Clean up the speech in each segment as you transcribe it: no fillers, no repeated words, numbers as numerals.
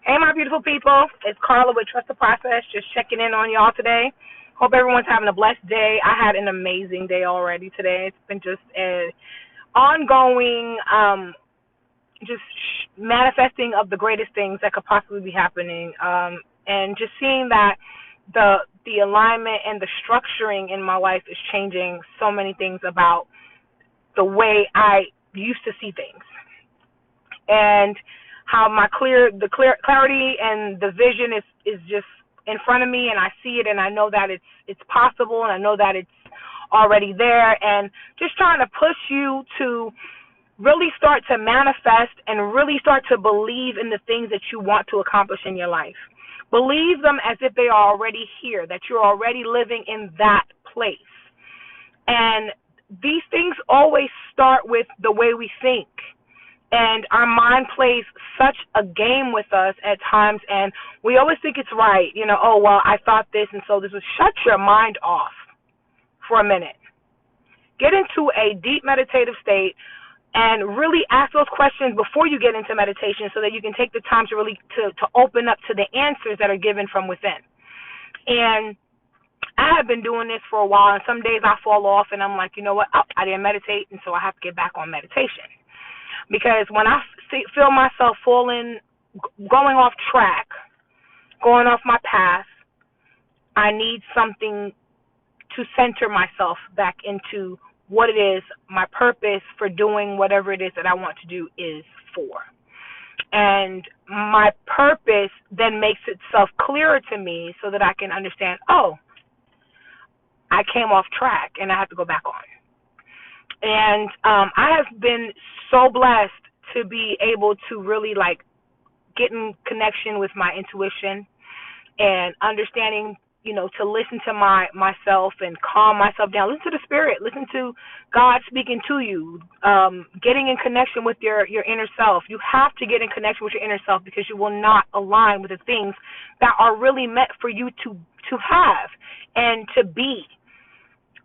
Hey, my beautiful people. It's Carla with Trust the Process, just checking in on y'all today. Hope everyone's having a blessed day. I had an amazing day already today. It's been just an ongoing, just manifesting of the greatest things that could possibly be happening, and just seeing that the alignment and the structuring in my life is changing so many things about the way I used to see things, and how clarity and the vision is just in front of me, and I see it, and I know that it's possible, and I know that it's already there, and just trying to push you to really start to manifest and really start to believe in the things that you want to accomplish in your life. Believe them as if they are already here, that you're already living in that place. And these things always start with the way we think. And our mind plays such a game with us at times, and we always think it's right. Oh, well, I thought this, and so this was. Shut your mind off for a minute. Get into a deep meditative state and really ask those questions before you get into meditation, so that you can take the time to really to open up to the answers that are given from within. And I have been doing this for a while, and some days I fall off, and I'm like, you know what? I didn't meditate, and so I have to get back on meditation. Because when I feel myself going off track, going off my path, I need something to center myself back into what it is, my purpose for doing whatever it is that I want to do is for. And my purpose then makes itself clearer to me so that I can understand, oh, I came off track and I have to go back on. And I have been so blessed to be able to really get in connection with my intuition and understanding, to listen to myself and calm myself down. Listen to the spirit. Listen to God speaking to you. Getting in connection with your inner self. You have to get in connection with your inner self, because you will not align with the things that are really meant for you to have and to be.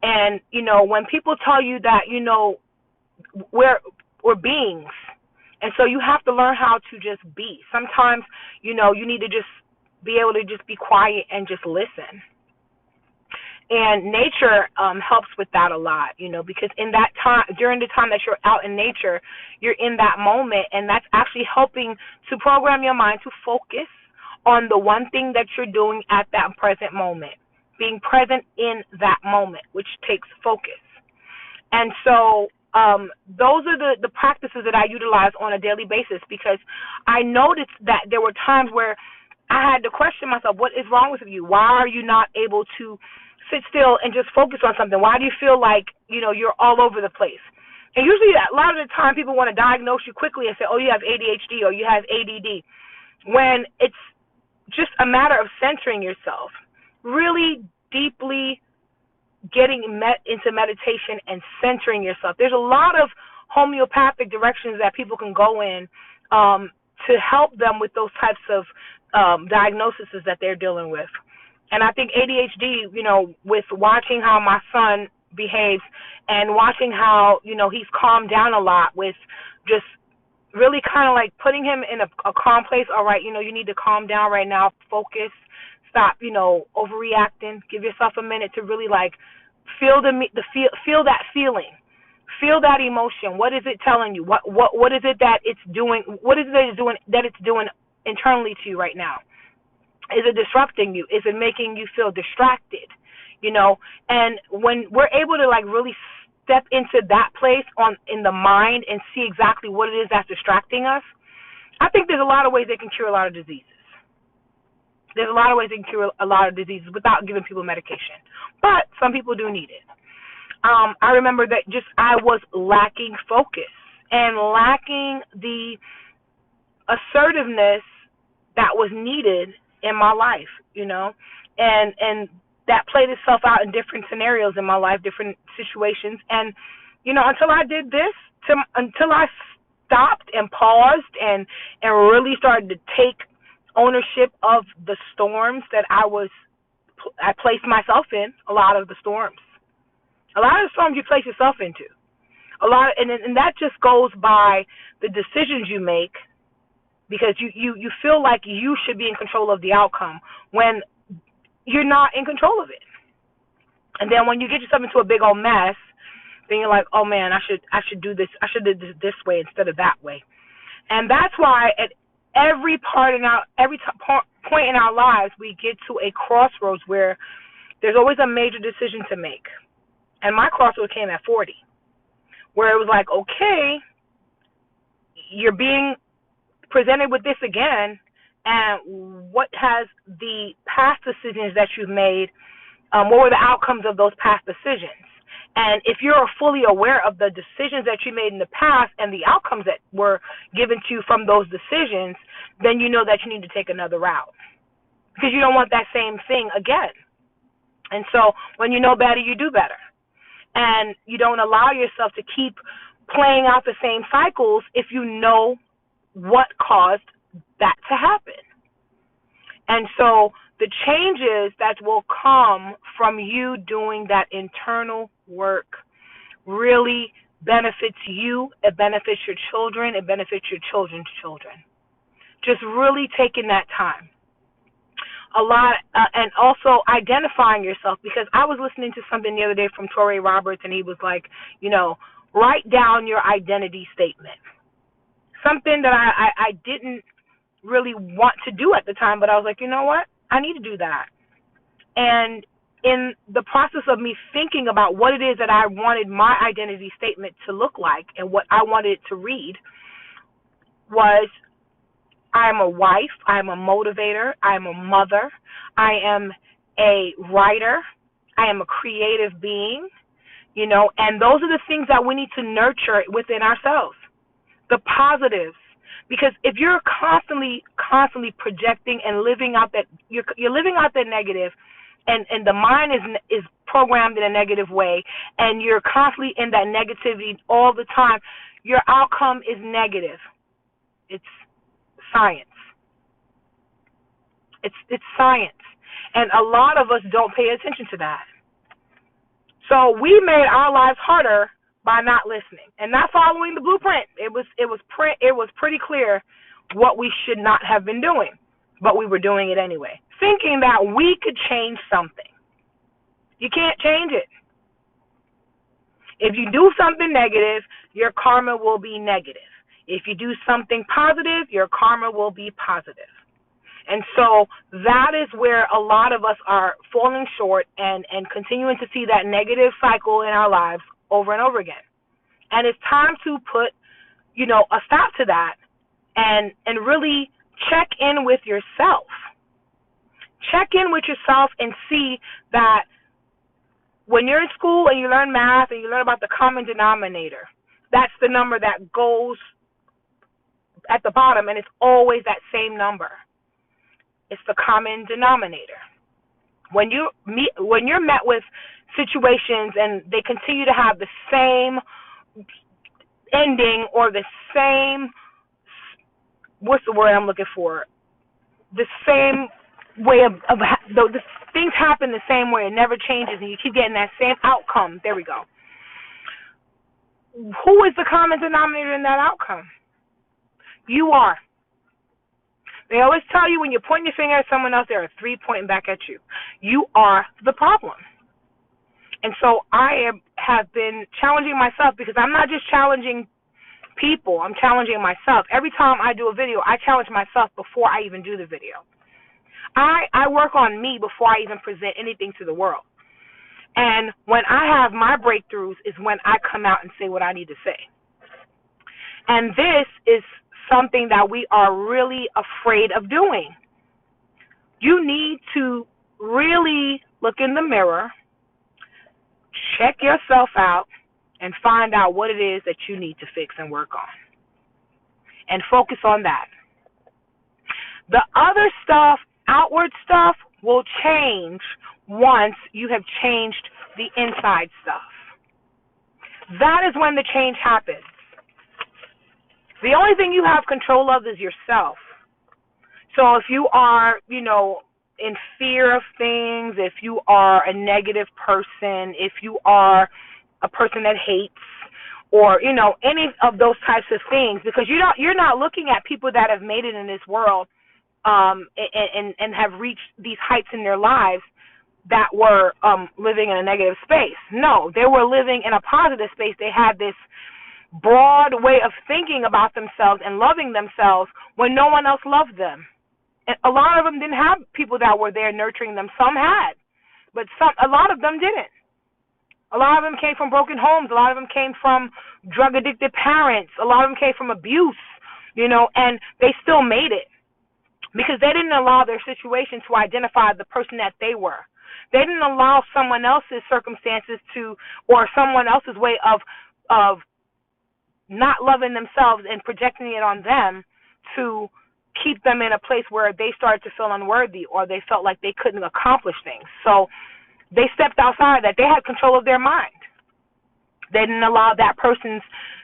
And, when people tell you that, we're beings. And so you have to learn how to just be. Sometimes, you need to just be able to just be quiet and just listen. And nature helps with that a lot, because in that time, during the time that you're out in nature, you're in that moment, and that's actually helping to program your mind to focus on the one thing that you're doing at that present moment. Being present in that moment, which takes focus. And so those are the practices that I utilize on a daily basis, because I noticed that there were times where I had to question myself, what is wrong with you? Why are you not able to sit still and just focus on something? Why do you feel like, you're all over the place? And usually a lot of the time people want to diagnose you quickly and say, oh, you have ADHD or you have ADD, when it's just a matter of centering yourself. Really deeply getting into meditation and centering yourself. There's a lot of homeopathic directions that people can go in to help them with those types of diagnoses that they're dealing with. And I think ADHD, with watching how my son behaves and watching how, he's calmed down a lot, with just really kind of putting him in a calm place. All right, you need to calm down right now, focus. Stop, overreacting. Give yourself a minute to really feel feel that feeling, feel that emotion. What is it telling you? What is it that it's doing? What is it that it's doing internally to you right now? Is it disrupting you? Is it making you feel distracted? And when we're able to really step into that place in the mind and see exactly what it is that's distracting us, I think there's a lot of ways they can cure a lot of diseases. There's a lot of ways they can cure a lot of diseases without giving people medication. But some people do need it. I remember that I was lacking focus and lacking the assertiveness that was needed in my life, and that played itself out in different scenarios in my life, different situations. And, until I did this, until I stopped and paused and really started to take ownership of the storms that I placed myself in. A lot of the storms you place yourself into, and that just goes by the decisions you make because you feel like you should be in control of the outcome when you're not in control of it. And then when you get yourself into a big old mess, then you're like, oh man, I should do this. I should do this way instead of that way. And that's why at every point in our lives, we get to a crossroads where there's always a major decision to make. And my crossroads came at 40, where it was like, okay, you're being presented with this again, and what has the past decisions that you've made, what were the outcomes of those past decisions? And if you're fully aware of the decisions that you made in the past and the outcomes that were given to you from those decisions, then you know that you need to take another route, because you don't want that same thing again. And so when you know better, you do better. And you don't allow yourself to keep playing out the same cycles if you know what caused that to happen. And so the changes that will come from you doing that internal work really benefits you, it benefits your children, it benefits your children's children. Just really taking that time. A lot, and also identifying yourself, because I was listening to something the other day from Torrey Roberts, and he was like, write down your identity statement. Something that I didn't really want to do at the time, but I was like, you know what? I need to do that. And in the process of me thinking about what it is that I wanted my identity statement to look like and what I wanted it to read was, I am a wife, I am a motivator, I am a mother, I am a writer, I am a creative being, and those are the things that we need to nurture within ourselves, the positives. Because if you're constantly projecting and living out that, you're living out that negative, and the mind is programmed in a negative way, and you're constantly in that negativity all the time, your outcome is negative. It's science. It's science. And a lot of us don't pay attention to that. So we made our lives harder by not listening and not following the blueprint. It was pretty clear what we should not have been doing, but we were doing it anyway, thinking that we could change something. You can't change it. If you do something negative, your karma will be negative. If you do something positive, your karma will be positive. And so that is where a lot of us are falling short and continuing to see that negative cycle in our lives over and over again. And it's time to put, a stop to that and really check in with yourself. Check in with yourself and see that when you're in school and you learn math and you learn about the common denominator, that's the number that goes at the bottom, and it's always that same number. It's the common denominator. When you're met with situations and they continue to have the same ending or the same, what's the word I'm looking for? The same way of the things happen the same way. It never changes, and you keep getting that same outcome. There we go. Who is the common denominator in that outcome? You are. They always tell you when you point your finger at someone else, there are three pointing back at you. You are the problem. And so I have been challenging myself, because I'm not just challenging people, I'm challenging myself. Every time I do a video, I challenge myself before I even do the video. I work on me before I even present anything to the world. And when I have my breakthroughs is when I come out and say what I need to say. And this is something that we are really afraid of doing. You need to really look in the mirror, check yourself out, and find out what it is that you need to fix and work on. And focus on that. The other stuff, outward stuff, will change once you have changed the inside stuff. That is when the change happens. The only thing you have control of is yourself. So if you are, in fear of things, if you are a negative person, if you are a person that hates, or any of those types of things, because you're not looking at people that have made it in this world, and have reached these heights in their lives that were living in a negative space. No, they were living in a positive space. They had this broad way of thinking about themselves and loving themselves when no one else loved them. And a lot of them didn't have people that were there nurturing them. Some had, but a lot of them didn't. A lot of them came from broken homes. A lot of them came from drug-addicted parents. A lot of them came from abuse, and they still made it because they didn't allow their situation to identify the person that they were. They didn't allow someone else's circumstances or someone else's way of not loving themselves and projecting it on them to keep them in a place where they started to feel unworthy or they felt like they couldn't accomplish things. So they stepped outside that. They had control of their mind. They didn't allow that person's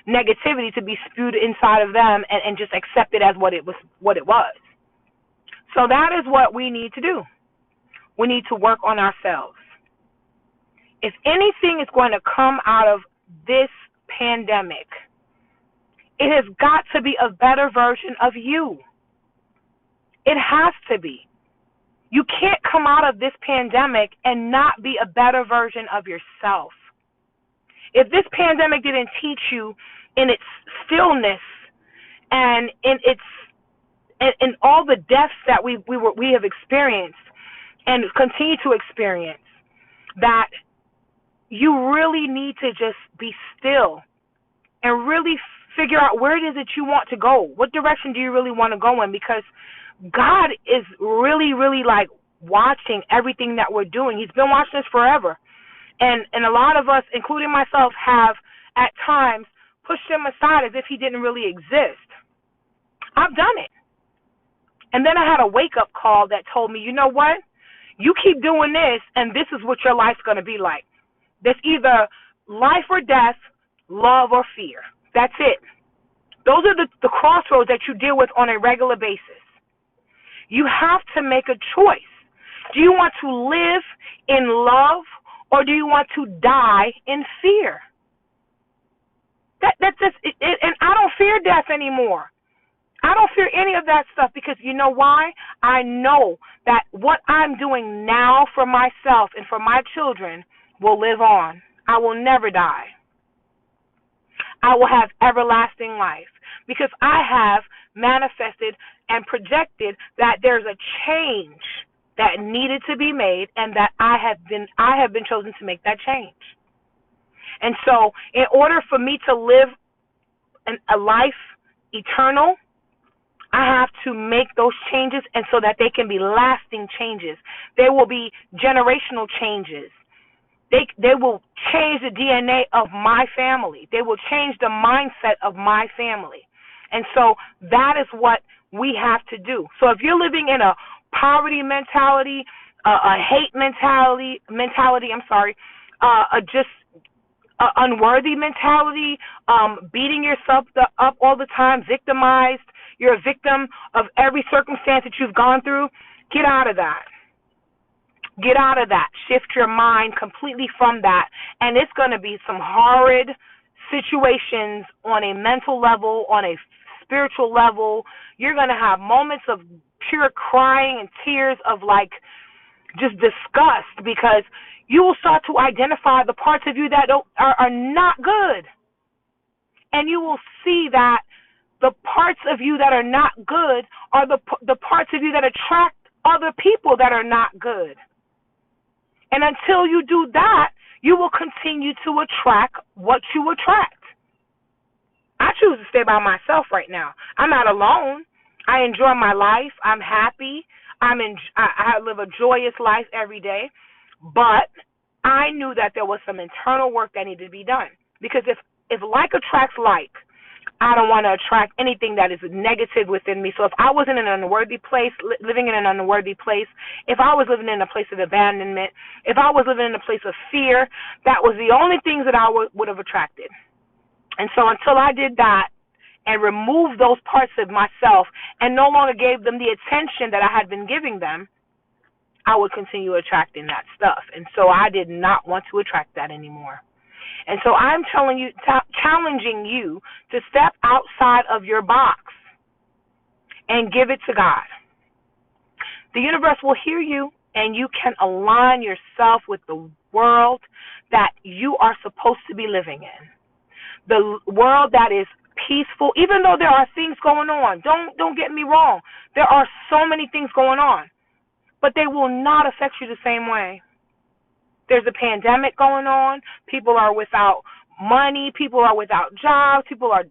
negativity to be spewed inside of them and just accept it as what it was. So that is what we need to do. We need to work on ourselves. If anything is going to come out of this pandemic, it has got to be a better version of you. It has to be. You can't come out of this pandemic and not be a better version of yourself. If this pandemic didn't teach you in its stillness and in all the deaths that we have experienced and continue to experience, that you really need to just be still and really figure out where it is that you want to go. What direction do you really want to go in? Because God is really, really like watching everything that we're doing. He's been watching us forever. And a lot of us, including myself, have at times pushed him aside as if he didn't really exist. I've done it. And then I had a wake-up call that told me, you know what? You keep doing this, and this is what your life's going to be like. There's either life or death, love or fear. That's it. Those are the crossroads that you deal with on a regular basis. You have to make a choice. Do you want to live in love or do you want to die in fear? That's just it, and I don't fear death anymore. I don't fear any of that stuff because you know why? I know that what I'm doing now for myself and for my children will live on. I will never die. I will have everlasting life because I have manifested and projected that there's a change that needed to be made and that I have been chosen to make that change. And so in order for me to live a life eternal, I have to make those changes, and so that they can be lasting changes. They will be generational changes. They will change the DNA of my family. They will change the mindset of my family. And so that is what we have to do. So if you're living in a poverty mentality, a hate mentality, unworthy mentality, beating yourself up all the time, victimized, you're a victim of every circumstance that you've gone through, get out of that. Get out of that. Shift your mind completely from that. And it's going to be some horrid situations on a mental level, on a spiritual level. You're going to have moments of pure crying and tears of like just disgust because you will start to identify the parts of you that are not good. And you will see that the parts of you that are not good are the parts of you that attract other people that are not good. And until you do that, you will continue to attract what you attract. I choose to stay by myself right now. I'm not alone. I enjoy my life. I'm happy. I live a joyous life every day. But I knew that there was some internal work that needed to be done. Because if like attracts like, I don't want to attract anything that is negative within me. So if I was in an unworthy place, living in an unworthy place, if I was living in a place of abandonment, if I was living in a place of fear, that was the only things that I would have attracted. And so until I did that and removed those parts of myself and no longer gave them the attention that I had been giving them, I would continue attracting that stuff. And so I did not want to attract that anymore. And so I'm challenging you to step outside of your box and give it to God. The universe will hear you, and you can align yourself with the world that you are supposed to be living in. The world that is peaceful, even though there are things going on. Don't get me wrong. There are so many things going on, but they will not affect you the same way. There's a pandemic going on. People are without money. People are without jobs. People are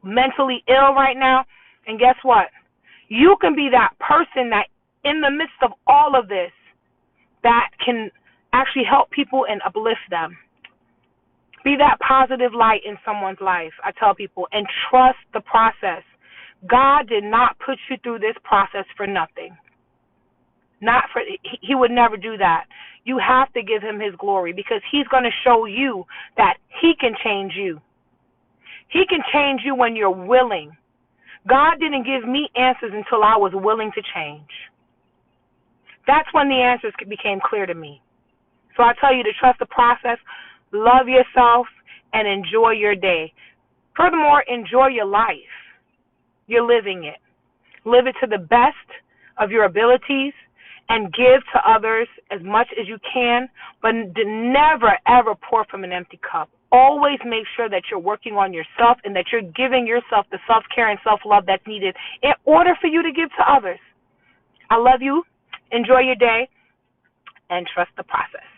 mentally ill right now. And guess what? You can be that person that in the midst of all of this that can actually help people and uplift them. Be that positive light in someone's life, I tell people, and trust the process. God did not put you through this process for nothing. He would never do that. You have to give him his glory because he's going to show you that he can change you. He can change you when you're willing. God didn't give me answers until I was willing to change. That's when the answers became clear to me. So I tell you to trust the process, love yourself, and enjoy your day. Furthermore, enjoy your life. You're living it. Live it to the best of your abilities and give to others as much as you can, but never, ever pour from an empty cup. Always make sure that you're working on yourself and that you're giving yourself the self-care and self-love that's needed in order for you to give to others. I love you. Enjoy your day and trust the process.